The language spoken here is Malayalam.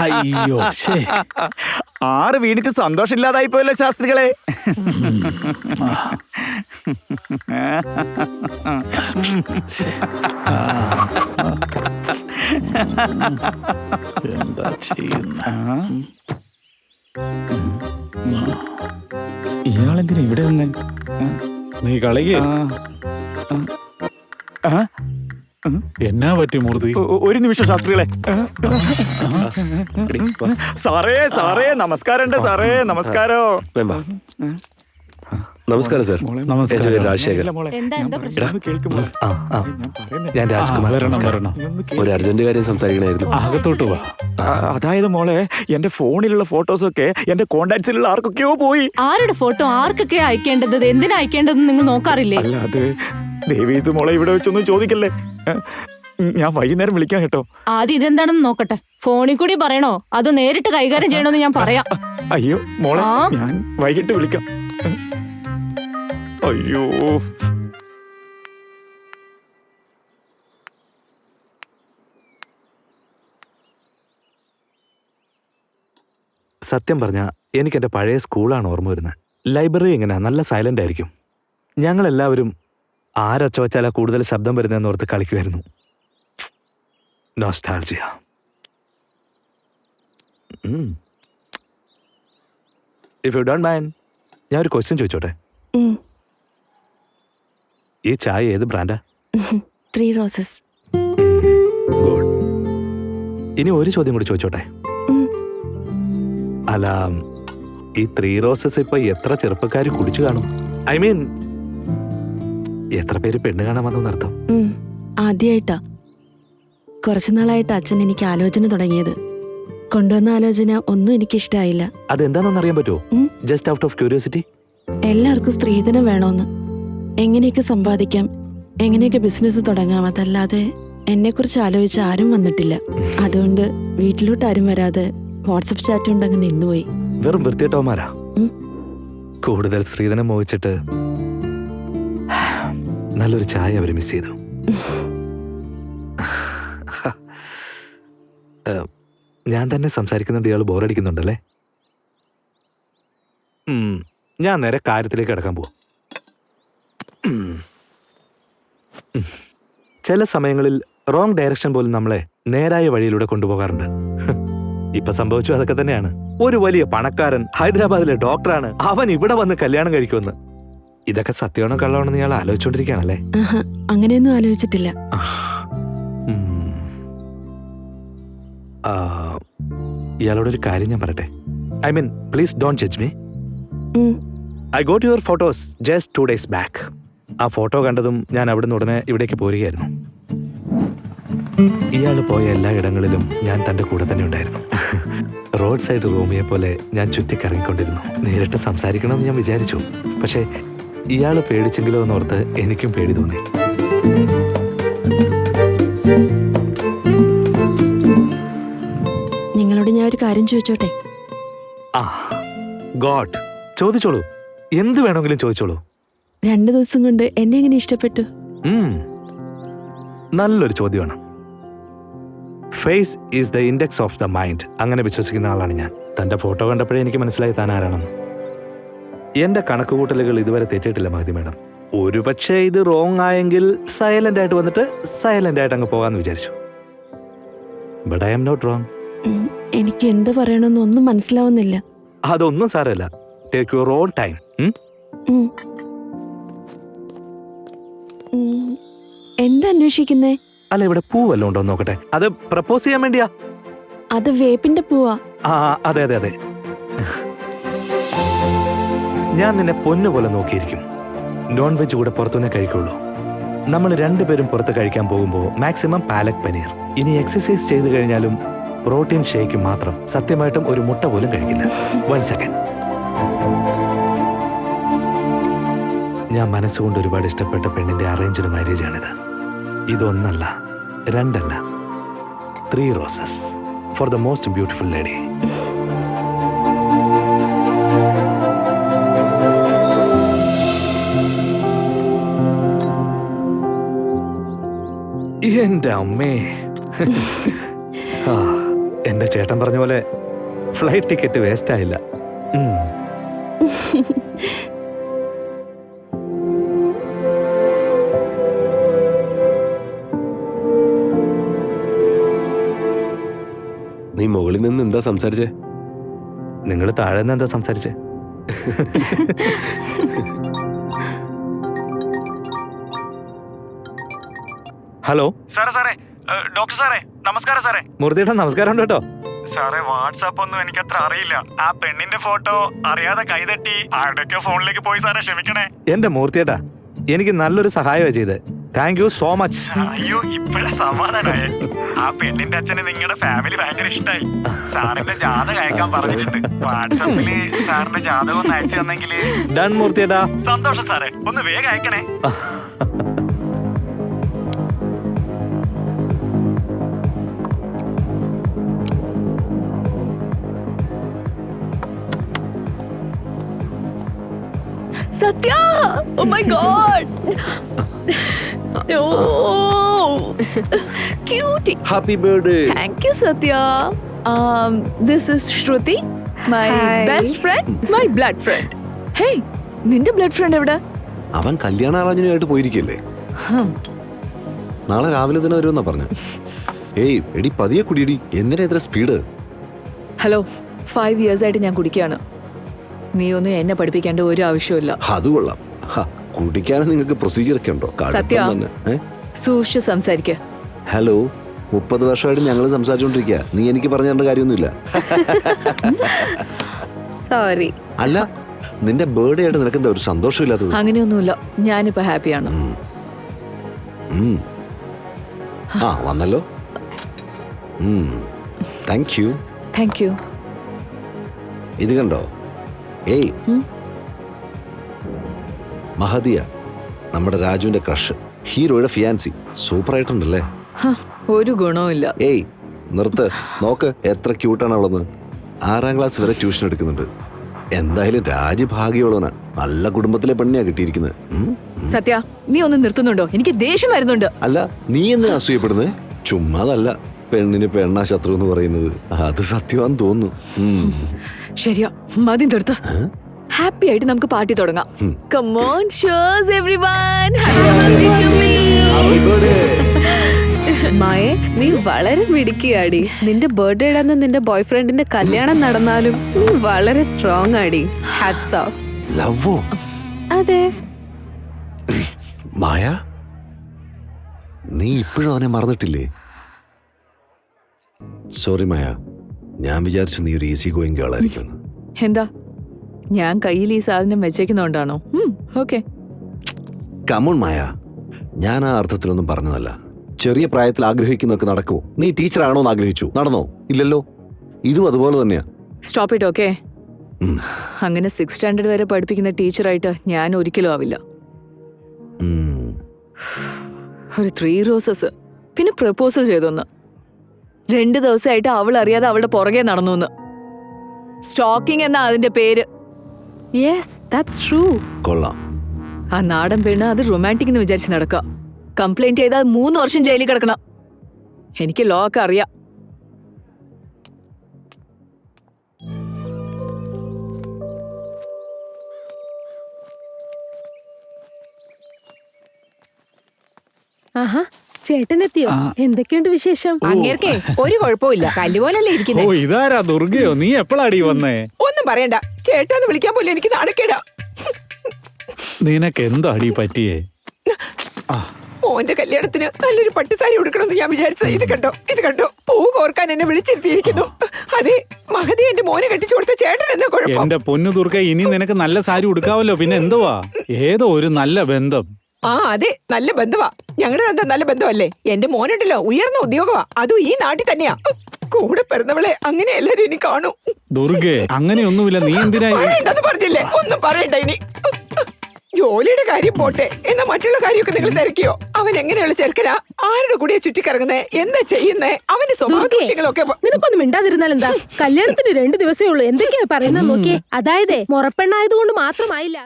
അയ്യോ ശേ, 6 വീണിട്ട് സന്തോഷമില്ലാതായി പോയല്ലോ ശാസ്ത്രികളെ. എന്താ ചെയ്യുന്ന? ഇയാളെന്തിനാ ഇവിടെ വന്ന്? നീ കളിക്ക്. ആ? എന്നാ പറ്റി മൂർത്തി? ഒരു നിമിഷം ശാസ്ത്രികളെ. സാറേ നമസ്കാരമുണ്ട് സാറേ. നമസ്കാരോ. നമസ്കാരം സാർ. നമസ്കാരം. എൻ്റെ പേര് രാജശേഖർ. ഞാൻ രാജ്കുമാർ. വരണം. ഒരു അർജന്റ് കാര്യം സംസാരിക്കണമായിരുന്നു. അകത്തോട്ട് വാ. അതായത് മോളെ, എന്റെ ഫോണിലുള്ള ഫോട്ടോസൊക്കെ എന്റെ കോണ്ടാക്ട്സിലുള്ള ആർക്കൊക്കെയോ പോയി. ആരുടെ ഫോട്ടോ ആർക്കൊക്കെ അയക്കേണ്ടത്, എന്തിനാ അയക്കേണ്ടതെന്ന് നിങ്ങൾ നോക്കാറില്ലേ? അല്ല, അത് ദേവി, ഇത് മോളെ ഇവിടെ വെച്ചൊന്നും ചോദിക്കല്ലേ. ഞാൻ വൈകുന്നേരം വിളിക്കാം കേട്ടോ. ആദ്യം ഇതെന്താണെന്ന് നോക്കട്ടെ. ഫോണിൽ കൂടി പറയണോ അതോ നേരിട്ട് കൈകാര്യം ചെയ്യണോന്ന് ഞാൻ പറയാം. അയ്യോ മോളെ, ഞാൻ വൈകിട്ട് വിളിക്കാം. അയ്യോ, സത്യം പറഞ്ഞ എനിക്ക് എൻ്റെ പഴയ സ്കൂളാണ് ഓർമ്മ വരുന്നത്. ലൈബ്രറി എങ്ങനെയാ, നല്ല സൈലന്റ് ആയിരിക്കും. ഞങ്ങളെല്ലാവരും ആരൊച്ച വച്ചാലാ കൂടുതൽ ശബ്ദം വരുന്നതെന്ന് ഓർത്ത് കളിക്കുമായിരുന്നു. Nostalgia. If you don't mind, ഞാൻ ഒരു ക്വസ്റ്റ്യൻ ചോദിച്ചോട്ടെ? ഈ ചായ ഏത് ബ്രാൻഡാ? 3 Roses. ഗുഡ്. ഇനി ഒരു ചോദ്യം കൂടി ചോദിച്ചോട്ടെ? അല്ല, ഈ 3 Roses ഇപ്പൊ എത്ര ചെറുപ്പക്കാര് കുടിച്ചു കാണും? ഐ മീൻ, എത്ര പേര് പെണ്ണ് കാണാൻ വന്നർത്ഥം? ആദ്യമായിട്ടാ. കുറച്ചു നാളായിട്ട് അച്ഛൻ എനിക്ക് ആലോചന തുടങ്ങിയത്. കൊണ്ടുവന്ന ആലോചന ഒന്നും എനിക്കിഷ്ടായില്ല. അതെന്താണെന്ന് അറിയാൻ പറ്റുമോ? Just out of curiosity. എല്ലാവർക്കും സ്ത്രീധനം വേണോന്ന്, എങ്ങനെയൊക്കെ സമ്പാദിക്കാം, എങ്ങനെയൊക്കെ ബിസിനസ് തുടങ്ങാം, അതല്ലാതെ എന്നെക്കുറിച്ച് ആലോചിച്ച് ആരും വന്നിട്ടില്ല. അതുകൊണ്ട് വീട്ടിലോട്ട് ആരും വരാതെ വാട്സപ്പ് ചാറ്റ് കൊണ്ടങ്ങ് നിന്നുപോയി. വെറും വൃത്തിയിട്ടവന്മാരാ. കൂടുതൽ സ്ത്രീധനം മോഹിച്ചിട്ട് നല്ലൊരു ചായ അവര് മിസ് ചെയ്തു. ഞാൻ തന്നെ സംസാരിക്കുന്നുണ്ട്, ഇയാൾ ബോറടിക്കുന്നുണ്ടല്ലേ? ഞാൻ നേരെ കാര്യത്തിലേക്ക് കിടക്കാൻ പോവാം. ചില സമയങ്ങളിൽ റോങ് ഡയറക്ഷൻ പോലും നമ്മളെ നേരായ വഴിയിലൂടെ കൊണ്ടുപോകാറുണ്ട്. ഇപ്പൊ സംഭവിച്ചു അതൊക്കെ തന്നെയാണ്. ഒരു വലിയ പണക്കാരൻ, ഹൈദരാബാദിലെ ഡോക്ടറാണ്, അവൻ ഇവിടെ വന്ന് കല്യാണം കഴിക്കുമെന്ന്. ഇതൊക്കെ സത്യമാണോ കള്ളമാണോ ഇയാൾ ആലോചിച്ചോണ്ടിരിക്കുകയാണല്ലേ? അങ്ങനെയൊന്നും ആലോചിച്ചിട്ടില്ല. ഇയാളോടൊരു കാര്യം ഞാൻ പറയട്ടെ? I mean, please don't judge me. I got your photos just 2 days back. ആ ഫോട്ടോ കണ്ടതും ഞാൻ അവിടുന്ന് ഉടനെ ഇവിടേക്ക് പോരുകയായിരുന്നു. ഇയാൾ പോയ എല്ലാ ഇടങ്ങളിലും ഞാൻ തൻ്റെ കൂടെ തന്നെ ഉണ്ടായിരുന്നു. റോഡ് സൈഡ് റൂമിയെ പോലെ ഞാൻ ചുറ്റിക്കറങ്ങിക്കൊണ്ടിരുന്നു. നേരിട്ട് സംസാരിക്കണമെന്ന് ഞാൻ വിചാരിച്ചു. പക്ഷേ ഇയാൾ പേടിച്ചെങ്കിലോ എന്നോർത്ത് എനിക്കും പേടി തോന്നി. നിങ്ങളോട് ഞാൻ ഒരു കാര്യം ചോദിച്ചോട്ടെ? ഗോഡ്, ചോദിച്ചോളൂ. എന്ത് വേണമെങ്കിലും ചോദിച്ചോളൂ. 2 ദിവസം കൊണ്ട് എന്നെ എങ്ങനെ ഇഷ്ടപ്പെട്ടു? നല്ലൊരു ചോദ്യമാണ്. Face is the index of the mind. അങ്ങനെ വിശ്വസിക്കുന്ന ആളാണ് ഞാൻ. തൻ്റെ ഫോട്ടോ കണ്ടപ്പോഴേ എനിക്ക് മനസ്സിലായി താൻ ആരാണെന്ന്. എൻ്റെ കണക്കുകൂട്ടലുകൾ ഇതുവരെ തെറ്റിയിട്ടില്ല മഹതി മാഡം. ഒരുപക്ഷെ ഇത് റോങ് ആയെങ്കിൽ സൈലന്റ് ആയിട്ട് വന്നിട്ട് സൈലന്റ് ആയിട്ട് അങ്ങ് പോകാമെന്ന് വിചാരിച്ചു. But I am not wrong. എനിക്ക് എന്ത് പറയണമെന്ന് ഒന്നും മനസ്സിലാവുന്നില്ല. അതൊന്നും സാരമില്ല. Take your own time. എന്താ അന്വേഷിക്കുന്നേ? അല്ല, ഇവിടെ പൂ വല്ലതും ഉണ്ടോ നോക്കട്ടെ. അത് പ്രപ്പോസ് ചെയ്യാൻ വേണ്ടിയാ. അത് വേപ്പിന്റെ പൂവാ. അതെ അതെ അതെ. ഞാൻ നിന്നെ പൊന്നുപോലെ നോക്കിയിരിക്കും. നോൺ വെജ് കൂടെ പുറത്തുനിന്നേ കഴിക്കുള്ളൂ. നമ്മൾ 2 പേരും പുറത്ത് കഴിക്കാൻ പോകുമ്പോൾ മാക്സിമം പാലക് പനീർ. ഇനി എക്സസൈസ് ചെയ്ത് കഴിഞ്ഞാലും പ്രോട്ടീൻ ഷേക്ക് മാത്രം. സത്യമായിട്ടും ഒരു മുട്ട പോലും കഴിക്കില്ല. 1 second. ഞാൻ മനസ്സുകൊണ്ട് ഒരുപാട് ഇഷ്ടപ്പെട്ട പെണ്ണിന്റെ അറേഞ്ച്ഡ് മാരേജ് ആണിത്. ഇതൊന്നല്ല, 2 അല്ല, 3 roses for the most beautiful lady. എന്റെ അമ്മേ, എന്റെ ചേട്ടൻ പറഞ്ഞ പോലെ ഫ്ലൈറ്റ് ടിക്കറ്റ് വേസ്റ്റ് ആയില്ല. നീ മുകളിൽ നിന്ന് എന്താ സംസാരിച്ചേ? നിങ്ങൾ താഴെ നിന്ന് എന്താ സംസാരിച്ചേ? ഹലോ സാറേ ഡോക്ടർ സാറേ, നമസ്കാരം സാറേ. മൂർത്തിയേട്ടാ, നമസ്കാരം ഉണ്ട് കേട്ടോ. സാറേ, വാട്സാപ്പ് ഒന്നും എനിക്കത്ര അറിയില്ല. ആ പെണ്ണിന്റെ ഫോട്ടോ അറിയാതെ കൈതട്ടി ആരുടെയൊക്കെ ഫോണിലേക്ക് പോയി സാറേ, ക്ഷമിക്കണേ. എന്റെ മൂർത്തിയേട്ടാ, എനിക്ക് നല്ലൊരു സഹായമാണ് ചെയ്ത്. Thank you so much. അയ്യോ, ഇപ്പഴാ സമാധാനായേ. ആ പെണ്ണിന്റെ അച്ഛന് നിങ്ങളുടെ ഫാമിലി ഭയങ്കര ഇഷ്ടായി. സാറിന്റെ ജാതകം അയക്കാൻ പറഞ്ഞിട്ടുണ്ട്. വാട്സാപ്പില് സാറിന്റെ ജാതകം ഒന്ന് അയച്ചു തന്നെങ്കില്. ഡൺ മൂർത്തിയേട്ടാ. സന്തോഷം സാറേ, ഒന്ന് വേഗം അയക്കണേ. Satya, oh my god, cutie. Happy birthday. Thank you, Satya. This is Shruti, my best friend, my blood friend. Hey, നിന്റെ blood friend എവിടെ? അവൻ കല്യാണാലോചനയായിട്ട് പോയിരിക്കല്ലേ. നാളെ രാവിലെ തന്നെ വരുമെന്നാ പറഞ്ഞു. ഏയ് എടി, പതിയെ കുടിയടി. എന്തിനാ ഇത്ര സ്പീഡ്? ഹലോ, 5 years ആയിട്ട് ഞാൻ കുടിക്കുകയാണ്. നീ ഒന്നും എന്നെ പഠിപ്പിക്കേണ്ട ഒരു ആവശ്യമില്ല. അത് കൊള്ളാം. കുടിക്കാനും നിങ്ങൾക്ക് പ്രൊസീജിയർ ഒക്കെ ഉണ്ടോ? സത്യ, സൂക്ഷിച്ച് സംസാരിക്ക. ഹലോ, 30 വർഷമായിട്ട് ഞങ്ങൾ സംസാരിച്ചോണ്ടിരിക്കുക. നീ എനിക്ക് പറഞ്ഞു തരേണ്ട കാര്യമൊന്നുമില്ല. സോറി. അല്ല, നിന്റെ ബർത്ത്ഡേ ആയിട്ട് നിനക്ക് എന്താ ഒരു സന്തോഷമില്ലാത്തത്? അങ്ങനെയൊന്നുമില്ല, ഞാനിപ്പോ ഹാപ്പിയാണ്. ആ, വന്നല്ലോ. Thank you. Thank you. ഇത് കണ്ടോ? ഏയ്, മഹദിയ, നമ്മുടെ രാജുവിന്റെ ക്രഷ്, ഹീറോയുടെ ഫിയാൻസി. സൂപ്പർ ആയിട്ടുണ്ടല്ലേ? ഒരു ഗുണവും ഇല്ല. ഏയ് നിർത്ത്. നോക്ക് എത്ര ക്യൂട്ടാണ് അവളെന്ന്. 6ാം ക്ലാസ് വരെ ട്യൂഷൻ എടുക്കുന്നുണ്ട്. എന്തായാലും രാജു ഭാഗ്യമുള്ളവനാ. നല്ല കുടുംബത്തിലെ പെണ്ണിയാ കിട്ടിയിരിക്കുന്നത്. സത്യ, നീ ഒന്ന് നിർത്തുന്നുണ്ടോ? എനിക്ക് ദേഷ്യം വരുന്നുണ്ട്. അല്ല, നീ എന്തിനാ അസൂയപ്പെടുന്നത്? ചുമ്മാതല്ല പെണ്ണിന് പെണ്ണാ ശത്രു എന്ന് പറയുന്നത്. അത് സത്യമാണെന്ന് തോന്നുന്നു. ശരിയാ, മതി നിർത്ത്. ഹാപ്പി ആയിട്ട് നമുക്ക് പാർട്ടി തുടങ്ങാം. Come on, cheers everyone. Happy birthday to me. മായേ, നീ വളരെ മിടുക്കിയാടി. നിന്റെ ബർത്ത്ഡേ അന്ന് നിന്റെ ബോയ് ഫ്രണ്ടിന്റെ കല്യാണം നടന്നാലും നീ വളരെ സ്ട്രോങ് ആടി. Hats off. ലവ്വോ? അതെ. മായ, നീ ഇപ്പോഴും അവനെ മറന്നിട്ടില്ലേ? സോറി മായ, ഞാൻ വിചാരിച്ചു നീ ഒരു ഈസി ഗോയിങ് ഗേളായിരിക്കും. എന്താ, ഞാൻ കയ്യിൽ ഈ സാധനം വെച്ചേക്കുന്നോണ്ടാണോ? ഓക്കെ. കമോൺ മായ, ഞാൻ ആ അർത്ഥത്തിലൊന്നും പറഞ്ഞതല്ല. ചെറിയ പ്രായത്തിൽ ആഗ്രഹിക്കുന്നൊക്കെ നടക്കുമോ? നീ ടീച്ചർ ആണോന്ന് ആഗ്രഹിച്ചു, നടന്നോ? ഇല്ലല്ലോ. ഇതും അതുപോലെ തന്നെയാ. Stop it. ഓക്കെ, അങ്ങനെ 6th സ്റ്റാൻഡേർഡ് വരെ പഠിപ്പിക്കുന്ന ടീച്ചറായിട്ട് ഞാൻ ഒരിക്കലും ആവില്ല. ഒരു 3 റോസസ്, പിന്നെ പ്രപ്പോസൽ ചെയ്തൊന്ന്. 2 ദിവസമായിട്ട് അവൾ അറിയാതെ അവളുടെ പുറകെ നടന്നു എന്ന്. സ്റ്റോക്കിംഗ് എന്നാ അതിന്റെ പേര്. Yes, that's true. കൊള്ളാം. ആ നാടൻ പെണ്ണ് അത് റൊമാൻറ്റിക് എന്ന് വിചാരിച്ച് നടക്കുക. കംപ്ലൈന്റ് ചെയ്താൽ 3 വർഷം ജയിലിൽ കിടക്കണം. എനിക്ക് ലോ ഒക്കെ അറിയാം. ആഹാ, ചേട്ടനെത്തിയോ? എന്തൊക്കെയുണ്ട് വിശേഷം? അങ്ങേർക്കേ ഒരു കുഴപ്പമില്ല, കല്ലുപോലല്ലേ ഓ, ഇരിക്കുന്നത്. ഇതാരാ ദുർഗയോ? നീ എപ്പോഴാടി വന്നേ? ഒന്നും പറയണ്ട, ചേട്ടാന്ന് വിളിക്കാൻ പോലും എനിക്ക് നാണക്കേടാ. നിനക്ക് എന്താടി പറ്റിയേ? മോന്റെ കല്യാണത്തിന് നല്ലൊരു പട്ടുസാരി ഉടുക്കണമെന്ന് ഞാൻ വിചാരിച്ചത്. ഇത് കണ്ടോ, പൂ കോർക്കാൻ എന്നെ വിളിച്ചിരുത്തിയിരിക്കുന്നു. അതെ, മഹതി എന്റെ മോനെ കെട്ടിച്ചു കൊടുത്ത ചേട്ടൻ എന്താ കുഴപ്പം? എന്റെ പൊന്നു ദുർഗ, ഇനി നിനക്ക് നല്ല സാരി ഉടുക്കാവല്ലോ. പിന്നെ എന്തുവാ? ഏതോ ഒരു നല്ല ബന്ധം. ആ അതെ, നല്ല ബന്ധവാ. ഞങ്ങളുടെ എന്താ നല്ല ബന്ധമല്ലേ? എന്റെ മോനുണ്ടല്ലോ ഉയർന്ന ഉദ്യോഗമാ, അതും ഈ നാട്ടിൽ തന്നെയാ. കൂടെ പിറന്നവളെ അങ്ങനെ എല്ലാരും ഇനി കാണൂ. ദുർഗേ, അങ്ങനെയൊന്നുമില്ല. നീ എന്തിനാ? പറയണ്ടെന്ന് പറഞ്ഞില്ലേ, ഒന്നും പറയണ്ട ഇനി. ജോലിയുടെ കാര്യം പോട്ടെ, എന്നാ മറ്റുള്ള കാര്യമൊക്കെ നിങ്ങൾ തിരക്കിയോ? അവൻ എങ്ങനെയുള്ള ചെറുക്കനാ? ആരുടെ കൂടെയാ ചുറ്റിക്കറങ്ങുന്നേ? എന്താ ചെയ്യുന്നേ? അവന്റെ സ്വഭാവദൂഷ്യങ്ങളൊക്കെ. നിനക്കൊന്നും മിണ്ടാതിരുന്നാൽ എന്താ? കല്യാണത്തിന് 2 ദിവസമേ ഉള്ളൂ, എന്തൊക്കെയാ പറയുന്നത് നോക്കിയേ. അതായത് മുറപ്പെണ്ണായതുകൊണ്ട് മാത്രമായില്ല.